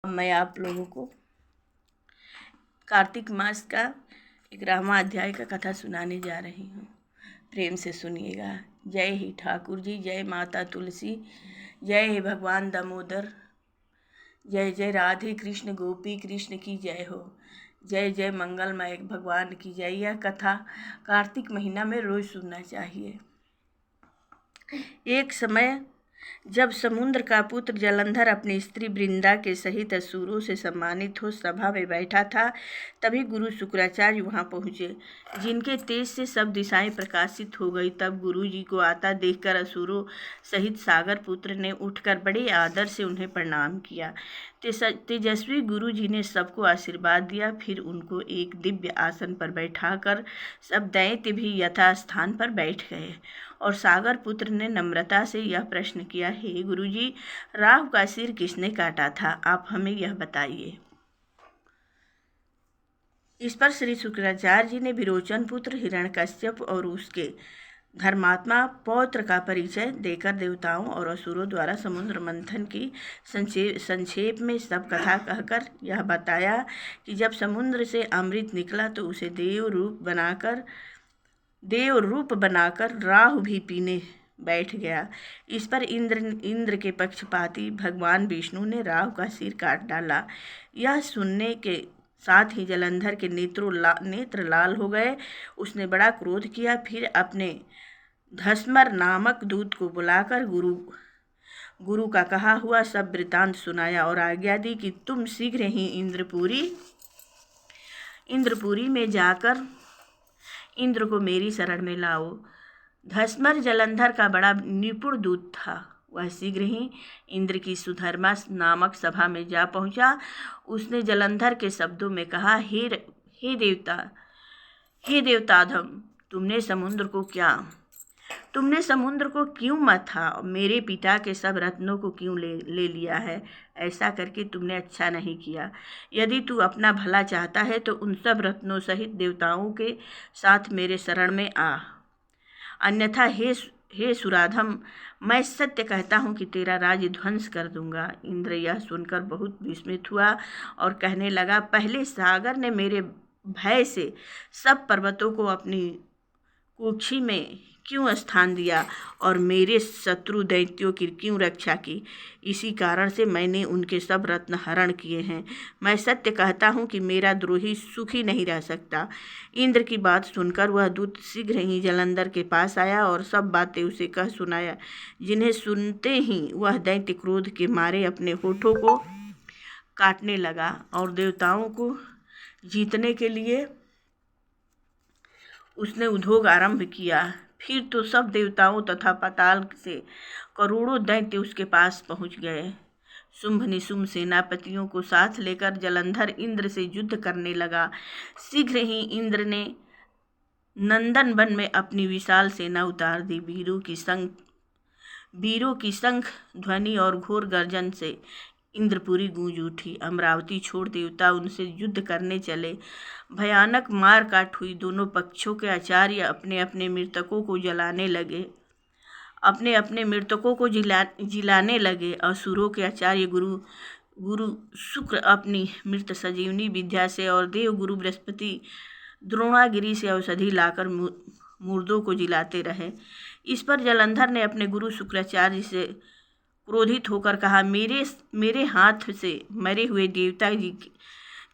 मैं आप लोगों को कार्तिक मास का 11वां अध्याय का कथा सुनाने जा रही हूँ। प्रेम से सुनिएगा। जय ही ठाकुर जी, जय माता तुलसी, जय हे भगवान दामोदर, जय जय राधे कृष्ण गोपी कृष्ण की जय हो, जय जय मंगलमय भगवान की जय। यह कथा कार्तिक महीना में रोज सुनना चाहिए। एक समय जब समुद्र का पुत्र जलंधर अपनी स्त्री वृंदा के सहित असुरों से सम्मानित हो सभा में बैठा था, तभी गुरु शुक्राचार्य वहां पहुँचे, जिनके तेज से सब दिशाएं प्रकाशित हो गई। तब गुरु जी को आता देखकर असुरों सहित सागर पुत्र ने उठकर बड़े आदर से उन्हें प्रणाम किया। तेजस्वी गुरु जी ने सबको आशीर्वाद दिया। फिर उनको एक दिव्य आसन पर बैठाकर सब दैत्य भी यथास्थान पर बैठ गए और सागर पुत्र ने नम्रता से यह प्रश्न किया, हे गुरुजी, राहु का सिर किसने काटा था? आप हमें यह बताइए। इस पर श्री शुक्राचार्य जी ने विरोचन पुत्र हिरण्यकश्यप और उसके धर्मात्मा पौत्र का परिचय देकर देवताओं और असुरों द्वारा समुद्र मंथन की संक्षेप में सब कथा कहकर यह बताया कि जब समुद्र से अमृत निकला तो उसे देव रूप बनाकर राहु भी पीने बैठ गया। इस पर इंद्र के पक्षपाती भगवान विष्णु ने राहु का सिर काट डाला। यह सुनने के साथ ही जलंधर के नेत्र लाल हो गए। उसने बड़ा क्रोध किया। फिर अपने धस्मर नामक दूत को बुलाकर गुरु का कहा हुआ सब वृतांत सुनाया और आज्ञा दी कि तुम शीघ्र ही इंद्रपुरी में जाकर इंद्र को मेरी शरण में लाओ। धस्मर जलंधर का बड़ा निपुण दूत था। वह शीघ्र ही इंद्र की सुधर्मा नामक सभा में जा पहुंचा। उसने जलंधर के शब्दों में कहा, हे देवताधम, तुमने समुद्र को क्यों मथा? मेरे पिता के सब रत्नों को क्यों ले लिया है? ऐसा करके तुमने अच्छा नहीं किया। यदि तू अपना भला चाहता है तो उन सब रत्नों सहित देवताओं के साथ मेरे शरण में आ, अन्यथा हे सुराधम, मैं सत्य कहता हूँ कि तेरा राज्य ध्वंस कर दूंगा। इंद्र यह सुनकर बहुत विस्मित हुआ और कहने लगा, पहले सागर ने मेरे भय से सब पर्वतों को अपनी कुक्षी में क्यों स्थान दिया और मेरे शत्रु दैत्यों की क्यों रक्षा की? इसी कारण से मैंने उनके सब रत्न हरण किए हैं। मैं सत्य कहता हूँ कि मेरा द्रोही सुखी नहीं रह सकता। इंद्र की बात सुनकर वह दूत शीघ्र ही जलंधर के पास आया और सब बातें उसे कह सुनाया, जिन्हें सुनते ही वह दैत्य क्रोध के मारे अपने होठों को काटने लगा और देवताओं को जीतने के लिए उसने उद्योग आरंभ किया। फिर तो सब देवताओं तथा पाताल से करोड़ों दैत्य उसके पास पहुंच गए। शुंभ निशुंभ सेनापतियों को साथ लेकर जलंधर इंद्र से युद्ध करने लगा। शीघ्र ही इंद्र ने नंदन वन में अपनी विशाल सेना उतार दी। वीरों की शंख ध्वनि और घोर गर्जन से इंद्रपुरी गूंज उठी। अमरावती छोड़ देवता उनसे युद्ध करने चले। भयानक मार काट हुई। दोनों पक्षों के आचार्य अपने अपने मृतकों को जिलाने लगे। असुरों के आचार्य गुरु शुक्र अपनी मृत संजीवनी विद्या से और देव गुरु बृहस्पति द्रोणागिरी से औषधि लाकर मुर्दों को जिलाते रहे। इस पर जलंधर ने अपने गुरु शुक्राचार्य से क्रोधित होकर कहा, मेरे हाथ से मरे हुए देवता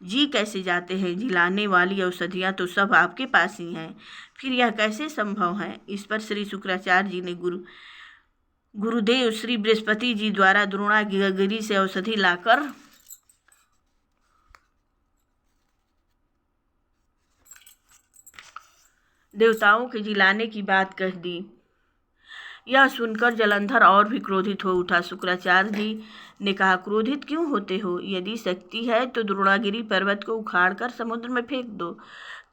जी कैसे जाते हैं? जिलाने वाली औषधियाँ तो सब आपके पास ही हैं, फिर यह कैसे संभव है? इस पर श्री शुक्राचार्य जी ने गुरुदेव श्री बृहस्पति जी द्वारा द्रोणागिरी से औषधि लाकर देवताओं के जिलाने की बात कह दी। यह सुनकर जलंधर और भी क्रोधित हो उठा। शुक्राचार्य जी ने कहा, क्रोधित क्यों होते हो? यदि शक्ति है तो द्रोणागिरी पर्वत को उखाड़कर समुद्र में फेंक दो,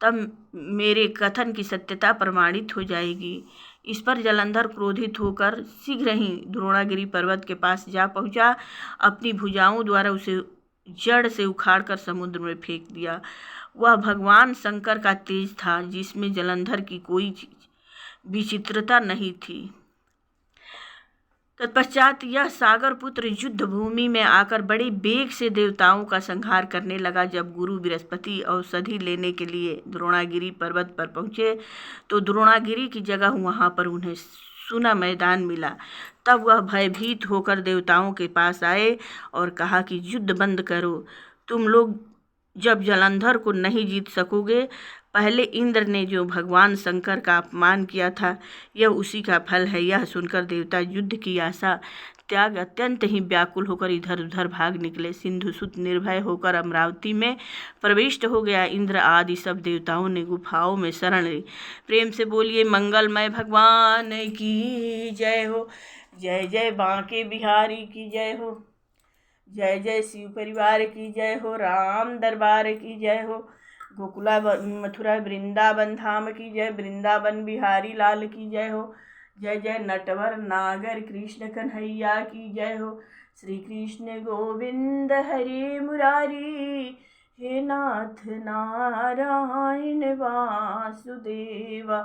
तब मेरे कथन की सत्यता प्रमाणित हो जाएगी। इस पर जलंधर क्रोधित होकर शीघ्र ही द्रोणागिरी पर्वत के पास जा पहुंचा। अपनी भुजाओं द्वारा उसे जड़ से उखाड़कर समुद्र में फेंक दिया। वह भगवान शंकर का तेज था, जिसमें जलंधर की कोई विचित्रता नहीं थी। तत्पश्चात यह सागर पुत्र युद्ध भूमि में आकर बड़े बेग से देवताओं का संहार करने लगा। जब गुरु बृहस्पति औषधि लेने के लिए द्रोणागिरी पर्वत पर पहुँचे तो द्रोणागिरी की जगह वहाँ पर उन्हें सूना मैदान मिला। तब वह भयभीत होकर देवताओं के पास आए और कहा कि युद्ध बंद करो, तुम लोग जब जलंधर को नहीं जीत सकोगे। पहले इंद्र ने जो भगवान शंकर का अपमान किया था यह उसी का फल है। यह सुनकर देवता युद्ध की आशा त्याग अत्यंत ही व्याकुल होकर इधर उधर भाग निकले। सिंधुसुत निर्भय होकर अमरावती में प्रविष्ट हो गया। इंद्र आदि सब देवताओं ने गुफाओं में शरण ली। प्रेम से बोलिए मंगलमय भगवान की जय हो। जय जय बांके बिहारी की जय हो। जय जय शिव परिवार की जय हो। राम दरबार की जय हो। गोकुला मथुरा वृंदावन धाम की जय। वृंदावन बिहारी लाल की जय हो। जय जय नटवर नागर कृष्ण कन्हैया की जय हो। श्री कृष्ण गोविंद हरे मुरारी, हे नाथ नारायण वासुदेवा,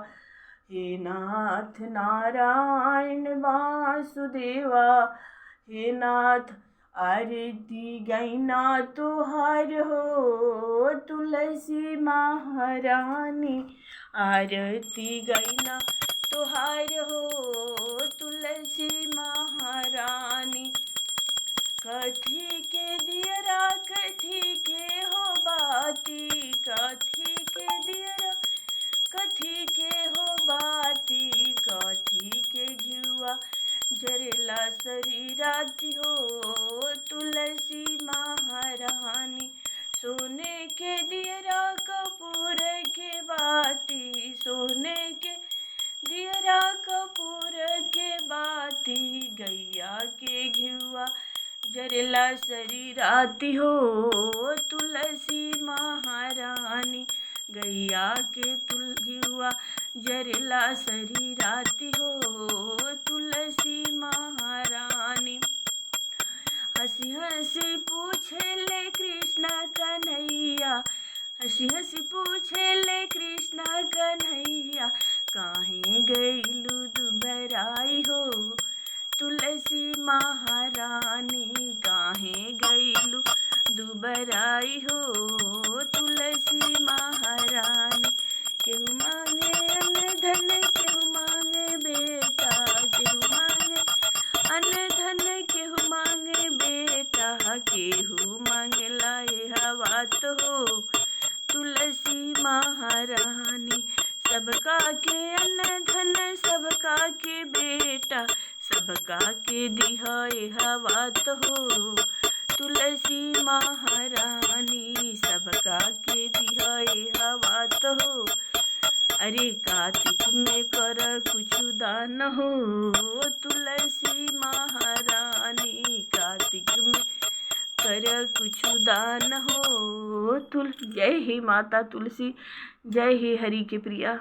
हे नाथ नारायण वासुदेवा, हे नाथ आरती गैना तोहार हो तुलसी महारानी, आरती गैना तोहार हो तुलसी महारानी। कथी के दियरा कथी के हो बाती, कथी के दियरा कथी के हो बाती, कथी के घिउआ जरेला शरीराती हो तुलसी महारानी। सोने के दियरा कपूर के बाती, सोने के दियरा कपूर के बाती, गैया के घिउआ जरेला शरीराती हो तुलसी महारानी। गैया के घिउआ जरेला शरीराती हो तुलसी महारानी। हंसी हंसी पूछे ले कृष्ण कन्हैया, हंसी हंसी पूछे ले कृष्ण कन्हैया, काहे गईलू दुबराई हो तुलसी महारानी, काहे गईलू दुबराई हो तुलसी महारानी। केहू मांगे अन्न धन केहू मांगे बेटा, केहू मांगे अन्न धन केहू मांगे बेटा, केहू मांगे लाए हवा तो हो तुलसी महारानी। सबका के अन्न धन सबका के बेटा, सबका के दिहाए हवा तो हो तुलसी महारानी, सबका के दिहाए हवा तो हो। अरे कार्तिक में कर कुछ दान हो तुलसी महारानी, कार्तिक में कर कुछ दान हो जय हे माता तुलसी, जय हे हरि के प्रिया।